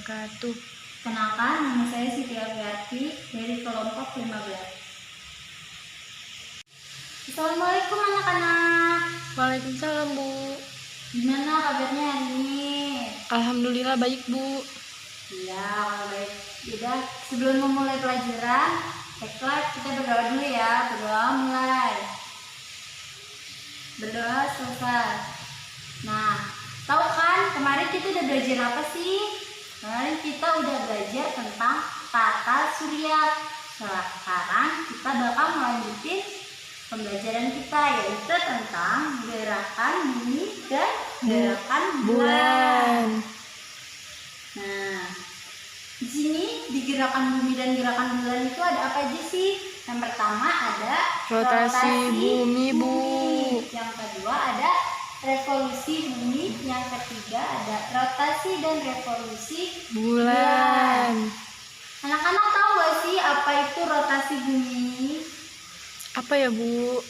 wabarakatuh. Kenalkan, nama saya Siti Afiati dari kelompok 15. Assalamualaikum anak-anak. Waalaikumsalam, Bu. Gimana kabarnya hari ini? Alhamdulillah baik, Bu. Iya, kalau baik. Udah, sebelum memulai pelajaran, baiklah kita berdoa dulu ya. Berdoa mulai. Berdoa selesai. Nah, tahu kan kemarin kita udah belajar apa sih? Kemarin kita udah belajar tentang tata surya. Sekarang kita bakal melanjutin pembelajaran kita, yaitu tentang gerakan bumi dan gerakan bulan. Nah, di sini di gerakan bumi dan gerakan bulan itu ada apa aja sih? Yang pertama ada Rotasi bumi, Bu. Yang kedua ada revolusi bumi. Yang ketiga ada rotasi dan revolusi Bulan. Anak-anak tahu gak sih apa itu rotasi bumi? Apa ya, Bu?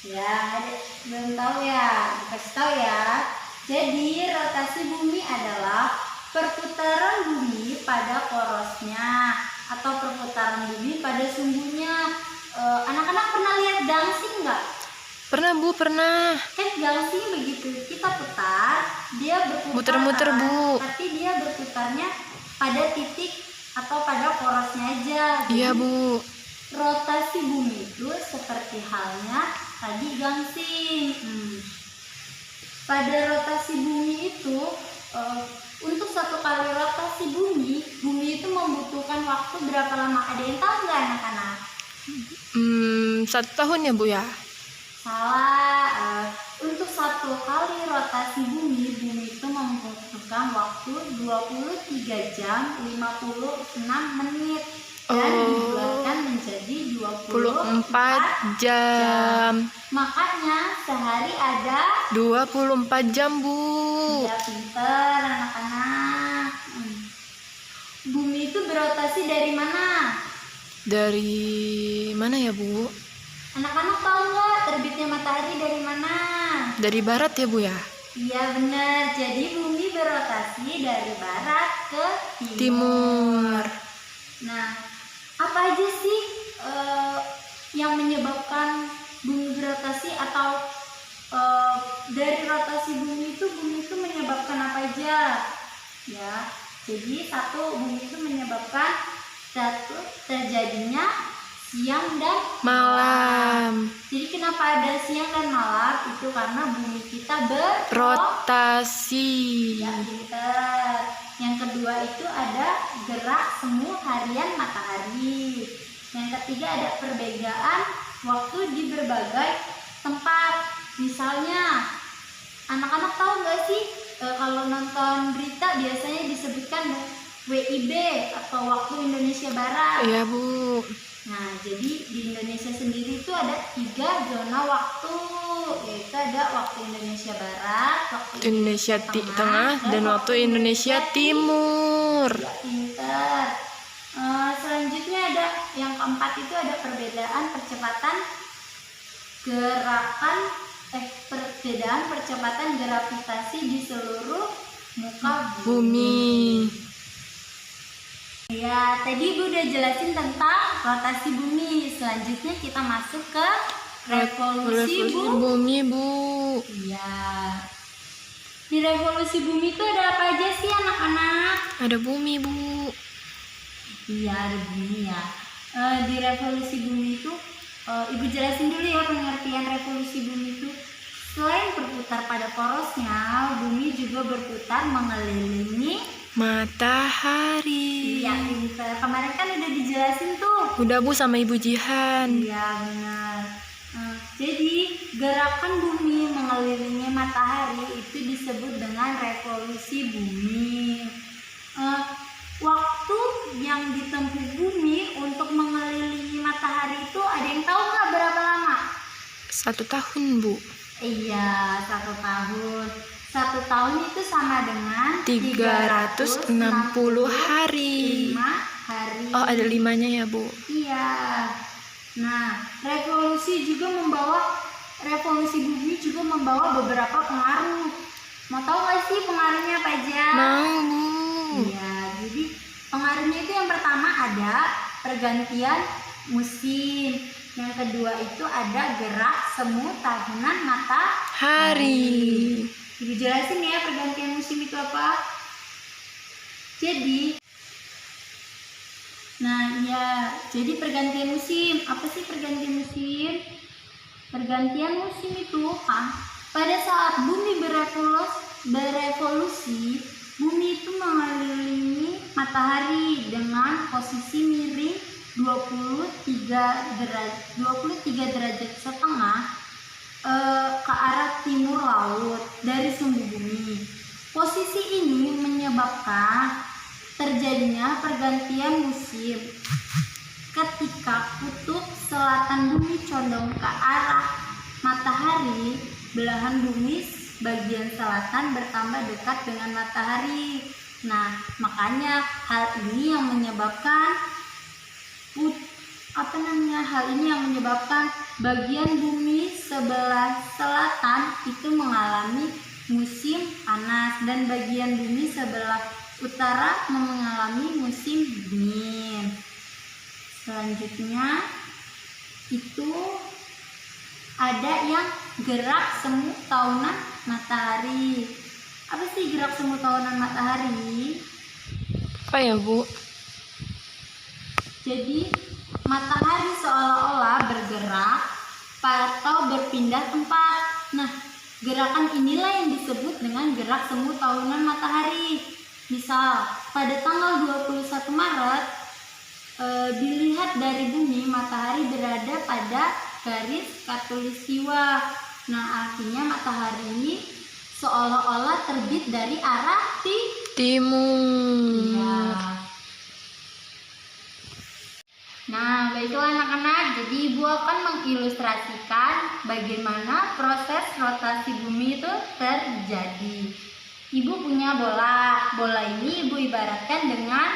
Ya, belum tahu ya. Kasih tahu ya. Jadi rotasi bumi adalah perputaran bumi pada porosnya atau perputaran bumi pada sumbunya. Anak-anak pernah lihat gangsing nggak? Pernah, Bu, pernah. Kan gangsing begitu kita putar, dia berputar. Muter-muter, Bu. Tapi dia berputarnya pada titik atau pada porosnya aja. Iya, Jadi, Bu. rotasi bumi itu seperti halnya tadi gangsing. Pada rotasi bumi itu untuk satu kali rotasi bumi itu membutuhkan waktu berapa lama? Ada yang tahu nggak anak-anak? 1 tahun ya, Bu ya? Salah. Untuk satu kali rotasi bumi itu membutuhkan waktu 23 jam 56 menit dan dibulatkan menjadi 24 jam. Makanya sehari ada 24 jam, Bu. ya, pinter anak-anak. Bumi itu berotasi dari mana? Dari mana ya, Bu? Anak-anak tahu nggak terbitnya matahari dari mana? Dari barat ya, Bu ya? Iya benar. Jadi bumi berotasi dari barat ke Timur. Nah, apa aja sih yang menyebabkan bumi berotasi atau dari rotasi bumi itu menyebabkan apa aja? Ya, jadi bumi itu menyebabkan terjadinya siang dan Malam. Jadi kenapa ada siang dan malam? Itu karena bumi kita Rotasi. Ya, pinter. Yang kedua itu ada gerak semu harian matahari. Yang ketiga ada perbedaan waktu di berbagai tempat. Misalnya, anak-anak tahu nggak sih kalau nonton berita biasanya disebutkan WIB atau waktu Indonesia Barat. Iya, Bu. Nah, jadi di Indonesia sendiri itu ada 3 zona waktu, yaitu ada waktu Indonesia Barat, waktu Indonesia Tengah, dan waktu Indonesia Timur. Ya, pinter. Selanjutnya ada yang keempat itu ada perbedaan percepatan gravitasi di seluruh muka Bumi. Ya, tadi Ibu udah jelasin tentang rotasi bumi. Selanjutnya kita masuk ke revolusi bumi, Bu. Iya. Di revolusi bumi itu ada apa aja sih anak-anak? Ada bumi, Bu. Iya, ada bumi ya. Di revolusi bumi itu Ibu jelasin dulu ya pengertian revolusi bumi itu. Selain berputar pada porosnya, bumi juga berputar mengelilingi matahari. Iya, pintar. Kemarin kan udah dijelasin tuh. Udah, Bu, sama Ibu Jihan. Iya, benar. Jadi gerakan bumi mengelilingi matahari itu disebut dengan revolusi bumi. Waktu yang ditempuh bumi untuk mengelilingi matahari itu ada yang tahu nggak berapa lama? 1 tahun, Bu. Iya, 1 tahun. 1 tahun itu sama dengan 360 hari. 5 hari. Oh, ada 5-nya ya, Bu. Iya. Nah, revolusi bumi juga membawa beberapa pengaruh. Mau tahu nggak sih pengaruhnya apa aja? Mau, Bu. Iya, Jadi pengaruhnya itu yang pertama ada pergantian musim. Yang kedua itu ada gerak semu tahunan matahari. Ibu jelasin ya pergantian musim itu apa. Jadi pergantian musim. Apa sih pergantian musim? Pergantian musim itu pada saat bumi berevolusi, bumi itu mengelilingi matahari dengan posisi miring 23 derajat setengah ke arah timur laut dari sumbu bumi. Posisi ini menyebabkan terjadinya pergantian musim. Ketika kutub selatan bumi condong ke arah matahari, belahan bumi bagian selatan bertambah dekat dengan matahari. Nah, makanya hal ini yang menyebabkan bagian bumi sebelah selatan itu mengalami musim panas dan bagian bumi sebelah utara mengalami musim dingin. Selanjutnya itu ada yang gerak semu tahunan matahari. Apa sih gerak semu tahunan matahari? Apa ya, Bu? Jadi matahari seolah-olah bergerak atau berpindah tempat. Nah, gerakan inilah yang disebut dengan gerak semu tahunan matahari. Misal, pada tanggal 21 Maret dilihat dari bumi, matahari berada pada garis khatulistiwa. Nah, artinya matahari ini seolah-olah terbit dari arah timur. Ya. Nah, baiklah anak-anak, jadi Ibu akan mengilustrasikan bagaimana proses rotasi bumi itu terjadi. Ibu punya bola. Bola ini Ibu ibaratkan dengan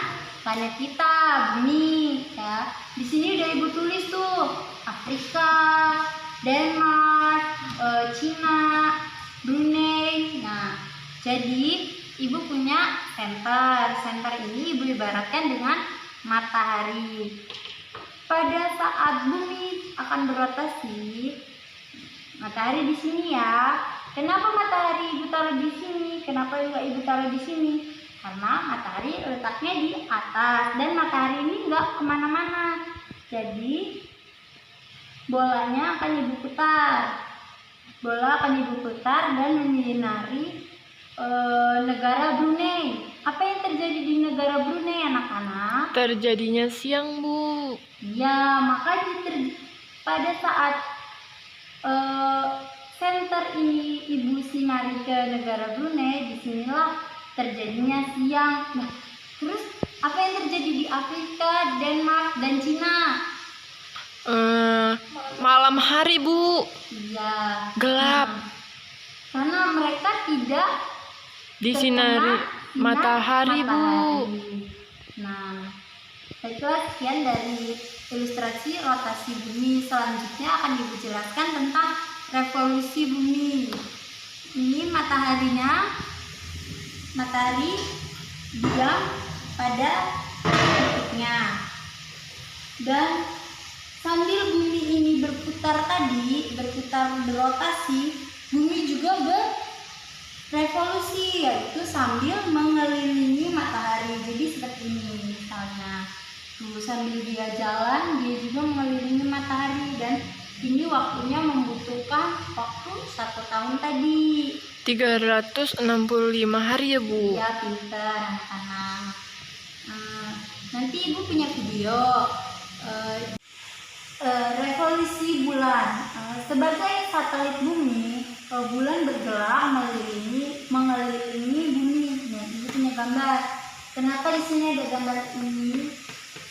planet kita, bumi, ya. Di sini udah Ibu tulis tuh Afrika, Denmark, Cina, Brunei. Nah, jadi Ibu punya center. Center ini Ibu ibaratkan dengan matahari. Pada saat bumi akan berotasi, matahari di sini ya. Kenapa matahari Ibu taruh di sini? Kenapa enggak Ibu taruh di sini? Karena matahari letaknya di atas dan matahari ini enggak kemana-mana. Jadi bolanya akan Ibu putar. Bola akan Ibu putar dan menyinari negara Brunei. Apa yang terjadi di negara Brunei, anak-anak? Terjadinya siang, Bu. Ya, makanya pada saat center ini Ibu sinari ke negara Brunei, disinilah terjadinya siang. Nah, terus apa yang terjadi di Afrika, Denmark, dan Cina? Malam hari, Bu. Iya. Gelap. Karena mereka tidak Disinari matahari, Bu. Nah, baiklah sekian dari ilustrasi rotasi bumi. Selanjutnya akan Ibu jelaskan tentang revolusi bumi. Ini matahari diam pada titiknya. Dan sambil bumi ini berotasi, bumi juga berevolusi, yaitu sambil mengelilingi matahari. Jadi seperti ini misalnya. Sambil dia jalan, dia juga mengelilingi matahari, dan ini waktunya membutuhkan waktu 1 tahun tadi. 365 hari ya, Bu. Ya, pintar anak-anak. Nanti Ibu punya video revolusi bulan. Sebagai satelit bumi, bulan bergerak mengelilingi bumi. Nah, Ibu punya gambar. Kenapa di sini ada gambar ini?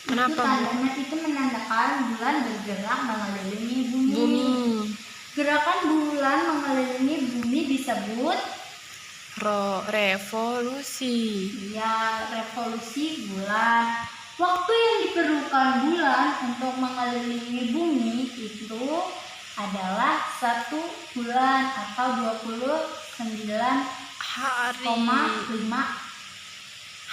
Kenapa, tandanya itu menandakan bulan bergerak mengelilingi bumi. Gerakan bulan mengelilingi bumi disebut revolusi. Ya, revolusi bulan. Waktu yang diperlukan bulan untuk mengelilingi bumi itu adalah 1 bulan atau 29,5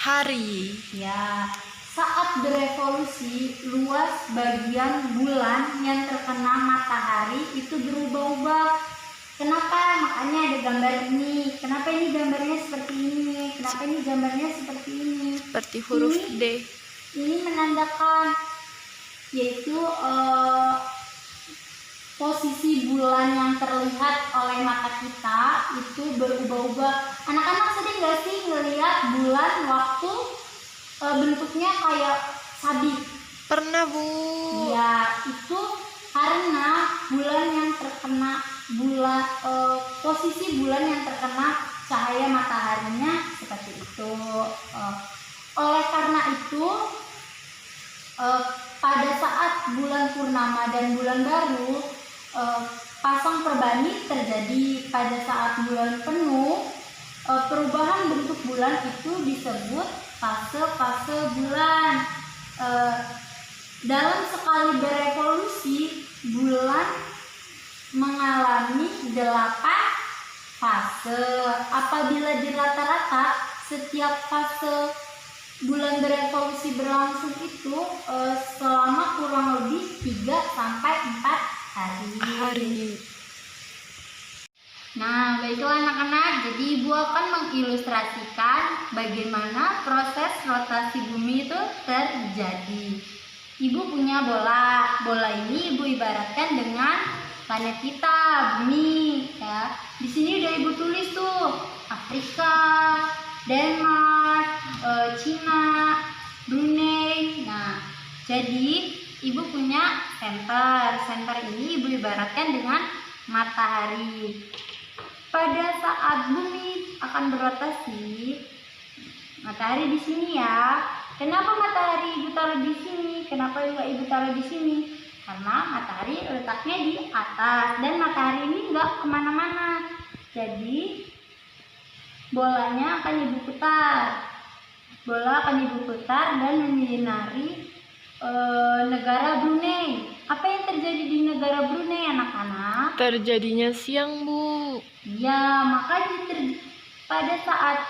hari. Ya, saat berevolusi, luas bagian bulan yang terkena matahari itu berubah-ubah. Kenapa? Makanya ada gambar ini. Kenapa ini gambarnya seperti ini? Kenapa ini gambarnya seperti ini? Seperti huruf D. Ini menandakan yaitu posisi bulan yang terlihat oleh mata kita itu berubah-ubah. Anak-anak sering nggak sih ngelihat bulan waktu bentuknya kayak sabit? Pernah, Bu. Ya, itu karena bulan yang terkena posisi bulan yang terkena cahaya mataharinya seperti itu. Oleh karena itu, pada saat bulan purnama dan bulan baru, pasang perbani terjadi. Pada saat bulan penuh, perubahan bentuk bulan itu disebut fase-fase bulan. Dalam sekali berevolusi, bulan mengalami 8 fase. Apabila di rata-rata setiap fase bulan berevolusi berlangsung itu selama kurang lebih 3-4 hari. Nah, baiklah anak-anak, jadi Ibu akan mengilustrasikan bagaimana proses rotasi bumi itu terjadi. Ibu punya bola. Bola ini Ibu ibaratkan dengan planet kita, bumi, ya. Di sini udah Ibu tulis tuh Afrika, Denmark, Cina, Brunei. Nah, jadi Ibu punya center. Center ini Ibu ibaratkan dengan matahari. Pada saat bumi akan berotasi, matahari di sini ya. Kenapa matahari Ibu taruh di sini? Kenapa juga Ibu taruh di sini? Karena matahari letaknya di atas dan matahari ini nggak kemana-mana. Jadi bolanya akan Ibu putar. Bola akan Ibu putar dan menyinari negara Brunei. Apa yang terjadi di negara Brunei, anak-anak? Terjadinya siang, Bu. Ya, makanya pada saat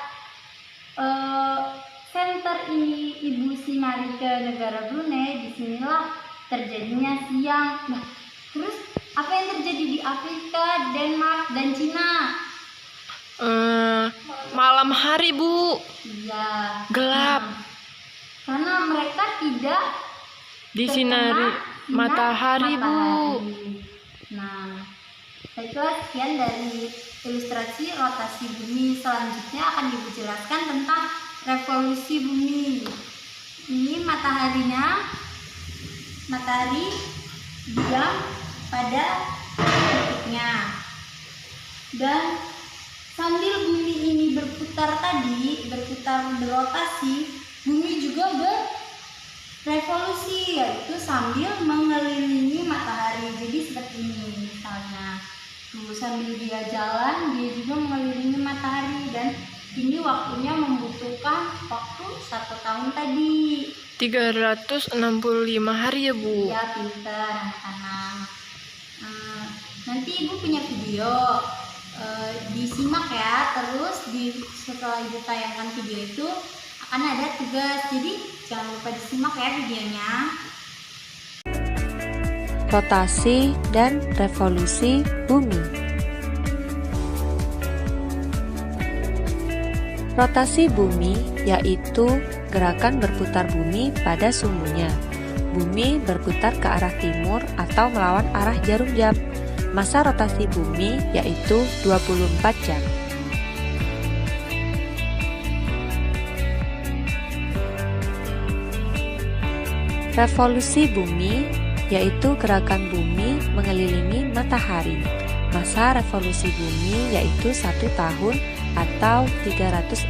center ini Ibu sinari ke negara Brunei, disinilah terjadinya siang. Nah, terus apa yang terjadi di Afrika, Denmark, dan Cina? Malam hari, Bu. Iya. Gelap. Nah, karena mereka tidak Disinari terkena matahari, Bu. Nah, baiklah, sekian dari ilustrasi rotasi bumi. Selanjutnya akan Ibu jelaskan tentang revolusi bumi. Ini mataharinya. Matahari diam pada titiknya. Dan sambil bumi ini berputar berotasi, bumi juga berevolusi, yaitu sambil mengelilingi matahari. Jadi seperti ini misalnya. Sambil dia jalan, dia juga mengelilingi matahari, dan ini waktunya membutuhkan waktu 1 tahun tadi. 365 hari ya, Bu. Ya, pintar anak-anak. Nanti Ibu punya video, disimak ya. Terus setelah Ibu tayangkan video itu akan ada tugas, jadi jangan lupa disimak ya videonya. Rotasi dan revolusi bumi. Rotasi bumi yaitu gerakan berputar bumi pada sumbunya. Bumi berputar ke arah timur atau melawan arah jarum jam. Masa rotasi bumi yaitu 24 jam. Revolusi bumi yaitu gerakan bumi mengelilingi matahari. Masa revolusi bumi yaitu 1 tahun atau 365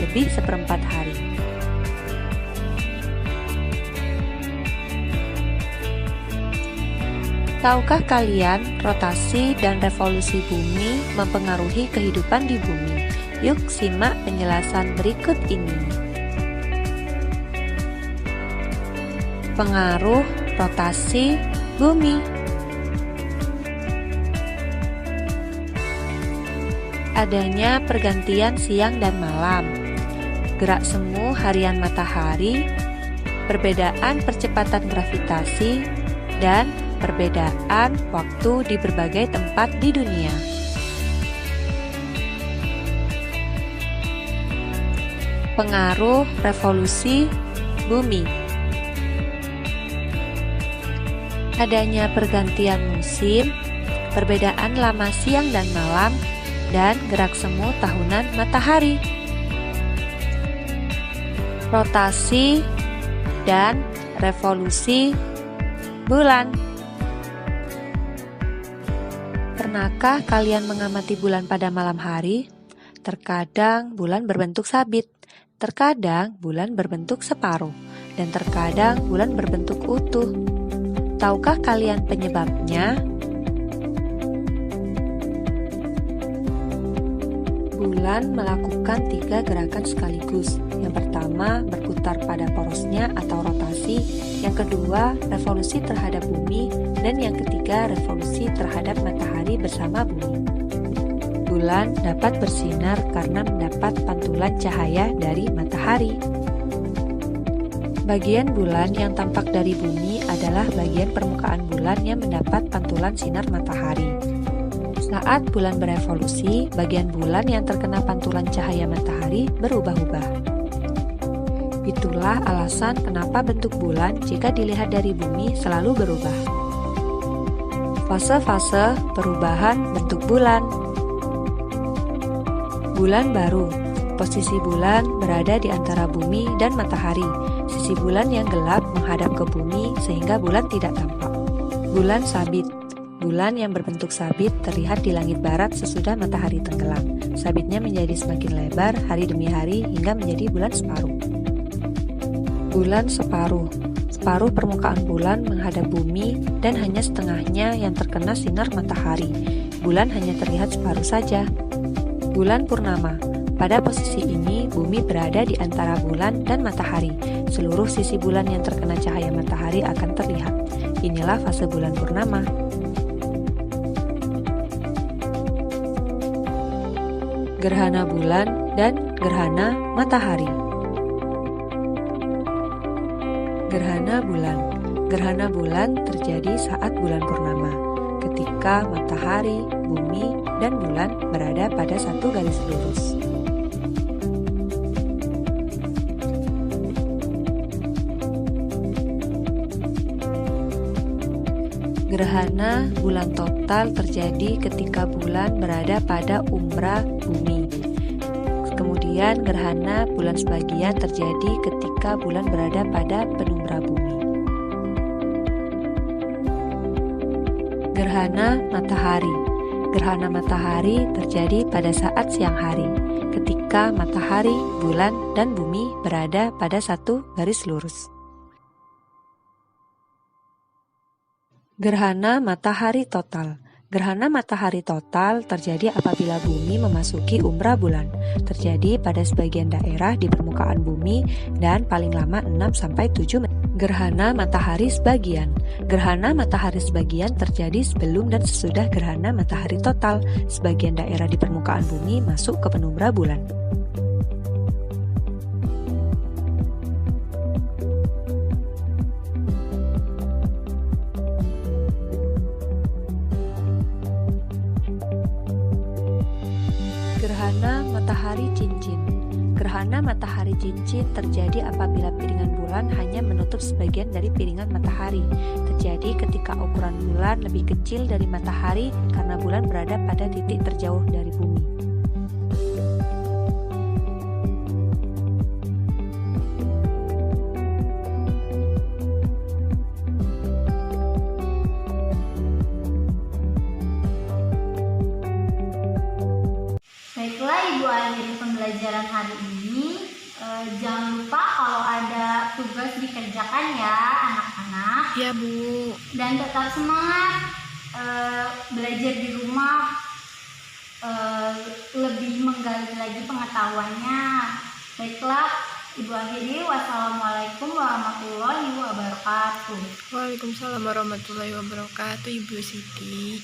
lebih seperempat hari. Tahukah kalian rotasi dan revolusi bumi mempengaruhi kehidupan di bumi? Yuk simak penjelasan berikut ini. Pengaruh rotasi bumi. Adanya pergantian siang dan malam. gerak semu harian matahari, perbedaan percepatan gravitasi, dan perbedaan waktu di berbagai tempat di dunia. Pengaruh revolusi bumi. Adanya pergantian musim, perbedaan lama siang dan malam, dan gerak semu tahunan matahari. Rotasi dan revolusi bulan. Pernahkah kalian mengamati bulan pada malam hari? Terkadang bulan berbentuk sabit, terkadang bulan berbentuk separuh, dan terkadang bulan berbentuk utuh. Tahukah kalian penyebabnya? Bulan melakukan 3 gerakan sekaligus. Yang pertama, berputar pada porosnya atau rotasi. Yang kedua, revolusi terhadap bumi. Dan yang ketiga, revolusi terhadap matahari bersama bumi. Bulan dapat bersinar karena mendapat pantulan cahaya dari matahari. Bagian bulan yang tampak dari bumi adalah bagian permukaan bulan yang mendapat pantulan sinar matahari. Saat bulan berevolusi, bagian bulan yang terkena pantulan cahaya matahari berubah-ubah. Itulah alasan kenapa bentuk bulan jika dilihat dari bumi selalu berubah. Fase-fase perubahan bentuk bulan. Bulan baru. Posisi bulan berada di antara bumi dan matahari. Sisi bulan yang gelap menghadap ke bumi sehingga bulan tidak tampak. Bulan sabit. Bulan yang berbentuk sabit terlihat di langit barat sesudah matahari tenggelam. Sabitnya menjadi semakin lebar hari demi hari hingga menjadi bulan separuh. Bulan separuh. Separuh permukaan bulan menghadap bumi dan hanya setengahnya yang terkena sinar matahari. Bulan hanya terlihat separuh saja. Bulan purnama. Pada posisi ini, bumi berada di antara bulan dan matahari. Seluruh sisi bulan yang terkena cahaya matahari akan terlihat. Inilah fase bulan purnama. Gerhana bulan dan gerhana matahari. Gerhana bulan. Gerhana bulan terjadi saat bulan purnama, ketika matahari, bumi, dan bulan berada pada satu garis lurus. Gerhana bulan total terjadi ketika bulan berada pada umbra bumi. Kemudian gerhana bulan sebagian terjadi ketika bulan berada pada penumbra bumi. Gerhana matahari. Gerhana matahari terjadi pada saat siang hari, ketika matahari, bulan, dan bumi berada pada satu garis lurus. Gerhana matahari total. Gerhana matahari total terjadi apabila bumi memasuki umbra bulan. Terjadi pada sebagian daerah di permukaan bumi dan paling lama 6-7 menit. Gerhana matahari sebagian. Gerhana matahari sebagian terjadi sebelum dan sesudah gerhana matahari total. Sebagian daerah di permukaan bumi masuk ke penumbra bulan. Gerhana matahari cincin. Gerhana matahari cincin terjadi apabila piringan bulan hanya menutup sebagian dari piringan matahari. Terjadi ketika ukuran bulan lebih kecil dari matahari karena bulan berada pada titik terjauh dari bumi. Baiklah, Ibu akhiri pembelajaran hari ini. Jangan lupa kalau ada tugas dikerjakan ya anak-anak. Ya Bu. Dan tetap semangat belajar di rumah, lebih menggali lagi pengetahuannya. Baiklah, Ibu akhiri. Wassalamualaikum warahmatullahi wabarakatuh. Waalaikumsalam warahmatullahi wabarakatuh, Ibu Siti.